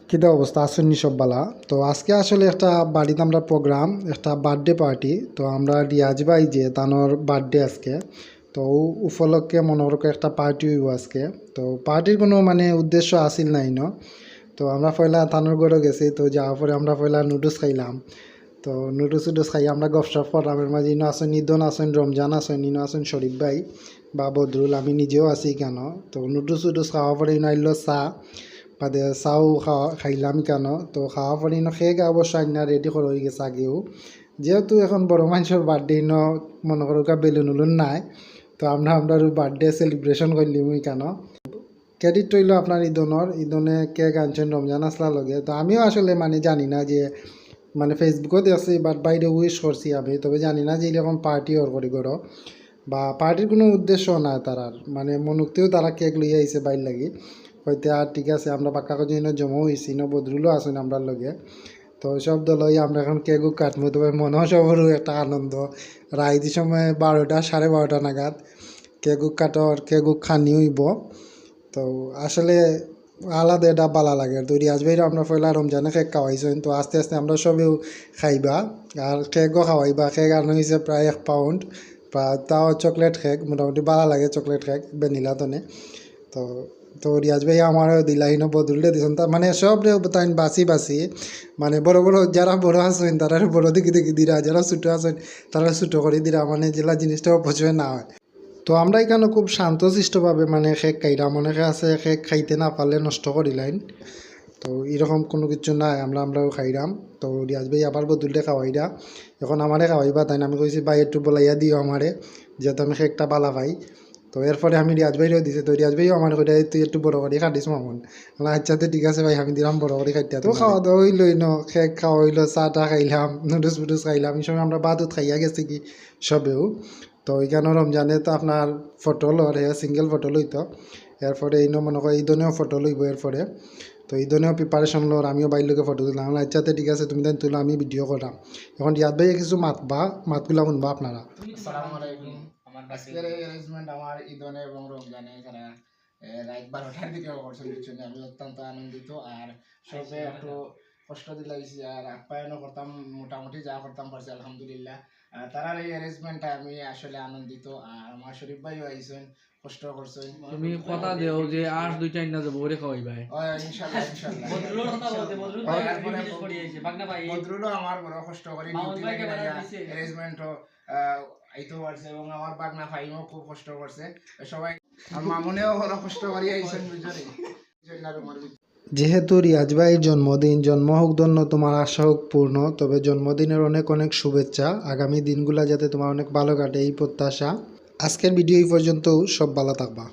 কিতা অবস্থা আসেননি সব বালা। তো আজকে আসলে একটা বাড়িতে আমরা প্রোগ্রাম, একটা বার্থডে পার্টি। তো আমরা রিয়াজ ভাই যে তানোর বার্থডে আজকে, তো উপলক্ষে মনে করো একটা পার্টি হইব আজকে। তো পার্টির কোনো মানে উদ্দেশ্য আসিল নাই ন। তো আমরা পয়লা তানোর ঘরে গেছি, তো যাওয়ার পরে আমরা পয়লা নুডলস খাইলাম। তো নুডলস খাই আমরা গপসপ করলাম। এর মাঝে ইনো আসেন ঈদন আসেন রমজান আসেন ইনো আসেন শরীফ ভাই বা বদরুল, আমি নিজেও আছি কেন। তো নুডলস খাওয়ার পরে ইনো আইলো চা, বাদে চাও খাইলাম কেন। তো খাওয়া পরে ইনো খেয়ে অবশ্যই না রেডি করে হয়ে গেছে আগেও, যেহেতু এখন বড় মানুষের বার্থডে ইনো মনে করো বেলুন উলুন নাই। তো আমরা বার্থডে সেলিব্রেশন করলিম কেন। ক্রেডিট রইল আপনার ঈদনে কেক আনছেন রমজান আসলার লগে। তো আমিও আসলে মানে জানি না যে মানে ফেসবুকও দেখছি বাট বাইরে উইশ করছি আমি, তবে জানি না যে এরকম পার্টি ওর করি করো বা পার্টির কোনো উদ্দেশ্য না তারার, মানে মনুক্তেও তারা কেক লইয়া আইছে বাইর লাগি হইতে। আর ঠিক আছে আমরা পাক্কা করে জমা হয়েছি ন বদরুলও আসুন আমরার লগে। তো সব দলই আমরা এখন কেকও কাটবো, তবে মনেও সবরও একটা আনন্দ। রাইতি সময় 12টা 12:30 নাগাদ কেকও কাটর কেকও খানি হইব। তো আসলে আলাদা এটা বালা লাগে। তো রিয়াজ ভাইরা আমরা পয়লা রমজানে কেক খাওয়াইছেন, তো আস্তে আস্তে আমরা সবেও খাইবা আর কেকও খাওয়াইবা। কেক আনো হয়েছে প্রায় 1 পাউন্ড, বা তাও চকলেট কেক মোটামুটি বালা লাগে চকলেট কেক ভ্যানিলা তনে। তো তো রিয়াজ ভাই আমারও দিলাইন বদলতে দিছেন, তা মানে সব তাই বাসি মানে বড় বড় যারা বড় আছেন তারা বড় দেখি দিরা, যারা ছোটো আছেন তারা ছোটো করে দিরা, মানে জেলা জিনিসটা অপচয় না হয়। তো আমরা এখানে খুব শান্তশিষ্টভাবে মানে কেক খাইলাম। অনেকে আছে কেক খাইতে না পারলে নষ্ট করিলাইন, তো এরকম কোনো কিছু নাই, আমরাও খাইলাম। তো রিয়াজ ভাই আবার বদুলতে খাওয়াইরা, এখন আমারে খাওয়াইবা তাই আমি কইছি ভাই একটু বলাইয়া দিও আমারে, যেহেতু আমি কেকটা বালা পাই। তো এরপরে আমি রিয়াজ ভাইও দিছে, তো রিয়াজ ভাইও আমার কইরা তুই একটু বড় করে খাটিস মামুন। আচ্ছা তো ঠিক আছে ভাই, আমি দিলাম বড় করে খাইতে। তো খাওয়া দাওয়া হইলই ন, কেক খাওয়া হইলো, চাটা খাইলাম, নুডলস খাইলাম। এই সময় আমরা বাদুত খাইয়া গেছি কি সবেও। তো ওইখানে রমজানে তো আপনার ফটো লর সিঙ্গেল ফটো লইতো। এরপরে এই মনে হয় ঈদনেও ফটো লইব এরপরে। তো ঈদনেও প্রিপারেশন লর, আমিও বাইর ফটো তুললাম। আচ্ছাতে ঠিক আছে তুমি তাই তুলো, আমি ভিডিও করলাম। এখন ইয়াদ ভাই কিছু মাতগুলা শুনবা আপনারা। আসসালামু আলাইকুম। আজকের এই অ্যারেঞ্জমেন্ট আমার ঈদনে এবং রমজানে যারা রাত 12টার দিকে করছেন বুঝছেন, আমি অত্যন্ত আনন্দিত। আর সবে একটু কষ্ট দিলাইছি আর আপ্যায়নও করতাম, মোটামুটি যা করতাম পারছি আলহামদুলিল্লাহ। তারার এই অ্যারেঞ্জমেন্টে আমি আসলে আনন্দিত। আর আমার শরীফ ভাইও আইছেন, কষ্ট করছেন। তুমি কথা দেও যে আর 2-4 না যাব ওরে খাওয়াই ভাই। ইনশাআল্লাহ ইনশাআল্লাহ। বদরুলের কথা বলতে বদরুল ভাই বিশেষ করে আইছে বাগনা ভাই। বদরুলও আমার বড় কষ্ট করে ডিউটি লাগে অ্যারেঞ্জমেন্টও আইতো পারছে, এবং আমার বাগনা ফাইমও খুব কষ্ট করছে সবাই। আর মামুনেও বড় কষ্ট করে আইছেন বুঝলি। যেহেতু রিয়াজ ভাইয়ের জন্মদিন, জন্ম হোক ধন্য, তোমার আশা হোক পূর্ণ। তবে জন্মদিনের অনেক অনেক শুভেচ্ছা, আগামী দিনগুলো যাতে তোমার অনেক ভালো কাটে এই প্রত্যাশা। আজকের ভিডিও এই পর্যন্ত, সব ভালো থাকবা।